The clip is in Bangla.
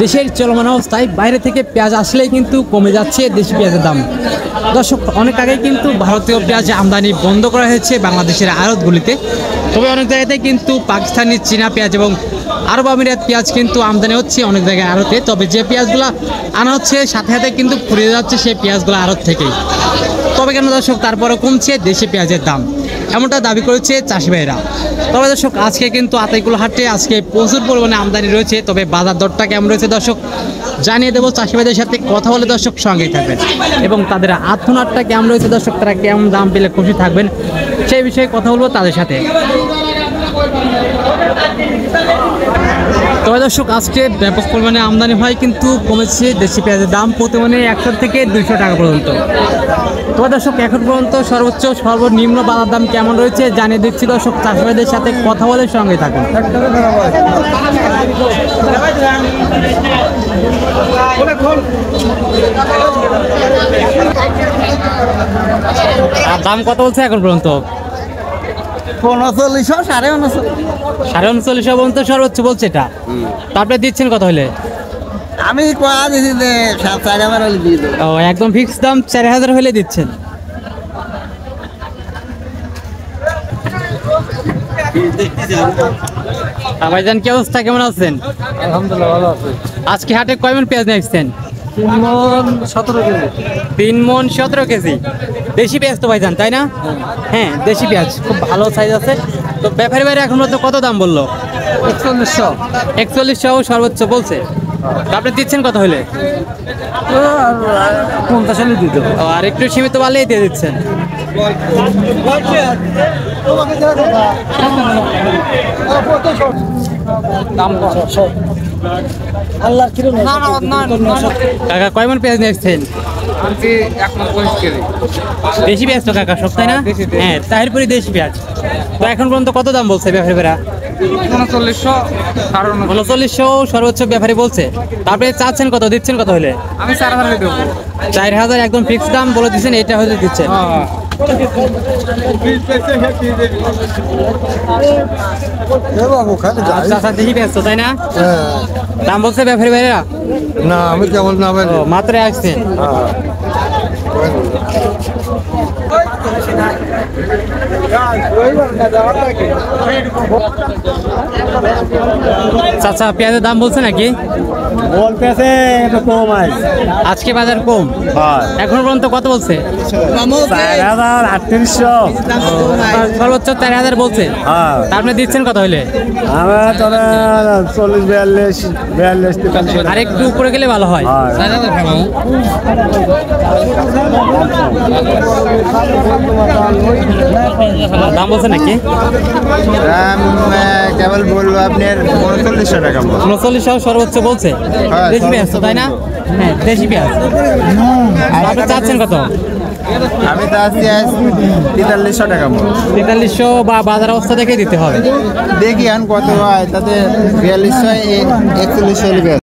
দেশের চলমান অবস্থায় বাইরে থেকে পেঁয়াজ আসলেই কিন্তু কমে যাচ্ছে দেশি পেঁয়াজের দাম। দর্শক, অনেক আগে কিন্তু ভারতীয় পেঁয়াজ আমদানি বন্ধ করা হয়েছে বাংলাদেশের আড়তগুলিতে। তবে অনেক জায়গাতে কিন্তু পাকিস্তানি, চীনা পেঁয়াজ এবং আরব আমিরাত পেঁয়াজ কিন্তু আমদানি হচ্ছে অনেক জায়গায় আড়তে। তবে যে পেঁয়াজগুলো আনা হচ্ছে সাথে সাথে কিন্তু ফুরিয়ে যাচ্ছে সেই পেঁয়াজগুলো আড়ত থেকেই। তবে কেন দর্শক, তারপরে কমছে দেশি পেঁয়াজের দাম, এমনটা দাবি করেছে চাষি ভাইরা। তবে দর্শক, আজকে কিন্তু আতাইকুলা হাটে আজকে প্রচুর পরিমাণে আমদানি রয়েছে। তবে বাজার দরটা কেমন রয়েছে দর্শক জানিয়ে দেবো। চাষি ভাইদের সাথে কথা বলে দর্শক সঙ্গেই থাকবেন এবং তাদের আত্মনাটটা কেমন রয়েছে দর্শক, তারা কেমন দাম পেলে খুশি থাকবেন সেই বিষয়ে কথা বলবো তাদের সাথে। তবে দর্শক, আজকে ব্যাপক পরিমাণে আমদানি হয় কিন্তু কমেছে দেশি পেঁয়াজের দাম প্রতি মনে 100 থেকে 200 টাকা পর্যন্ত। তবে দর্শক, এখন পর্যন্ত সর্বোচ্চ সর্বনিম্ন বাজার দাম কেমন রয়েছে জানিয়ে দিচ্ছি দর্শক, চাষিভাইদের সাথে কথা বলে সঙ্গে থাকুন। আর দাম কত বলছে এখন পর্যন্ত? 3900, 3900, 3950 পর্যন্ত সর্বোচ্চ বলছে এটা। তারপরে দিচ্ছেন কত হলে? আমি কয়া দিছি যে 4000 হলে দিয়ে দেব। ও, একদম ফিক্স দাম 4000 হলে দিচ্ছেন। ভাইজান, কি অবস্থা, কেমন আছেন? আলহামদুলিল্লাহ ভালো আছে। আজকে হাটে কয় মণ পেঁয়াজ নিয়ে আসছেন? 3 মণ 17 কেজি। 3 মণ 17 কেজি দেশি পেঁয়াজ তো ভাইজান, তাই না? হ্যাঁ, দেশি পেঁয়াজ খুব ভালো সাইজ আছে। তো ব্যাপারী ভাইরা এখন পর্যন্ত কত দাম বললো? 4100। 4100 সর্বোচ্চ বলছে। আপনি দিচ্ছেন কত হলে? 50 হলে দিয়ে দেব। আর একটু সীমিত বাড়লেই দিয়ে দিচ্ছেন। আল্লাহর কিরণ। কাকা, কয় মণ পেঁয়াজ নিয়ে আসছেন? আনছি 1 মণ 25 কেজি। দেশি পেঁয়াজ তো কাকা সব, তাই না? হ্যাঁ, তাহিরপুরি দেশি পেঁয়াজ। তো এখন পর্যন্ত কত দাম বলছে ব্যাপারী ভাইরা? 3900, 3900 সর্বোচ্চ ব্যাপারী বলছে। তারপরে চাচ্ছেন কত, দিচ্ছেন কত হলে? আমি 4000 দেব। 4000 একদম ফিক্স দাম বলে দিচ্ছেন, এটা হলে দিচ্ছেন। আচ্ছা, দেশি পেঁয়াজ তো, তাই না? দাম বলছে ব্যাপারী ভাইরা? না, আমি কেমন না ভাই। মাত্র আসছেন। চাচা, পেঁয়াজের দাম বলছে নাকি? বলতেছে একটু কম আছে। আজকে বাজার কম, এখন পর্যন্ত কত বলছে? 3800। সর্বোচ্চ 4000 বলছে। তারপরে দিচ্ছেন কত হলে? আমার তবে 40, 42, 43। আর একটু উপরে গেলে ভালো হয়। দাম বলছে নাকি? কেবল বলবো আপনার 3900 টাকা। 3900 সর্বোচ্চ বলছে। দেশি পেঁয়াজ তো, তাই না? হ্যাঁ, দেশি পেঁয়াজ। আপনি চাচ্ছেন কত? আমি তো আছি 4300 টাকা। 4300 বা বাজার অবস্থা দেখে দিতে হবে। দেখি এখন কত হয়, তাতে 4200, 4100 হলে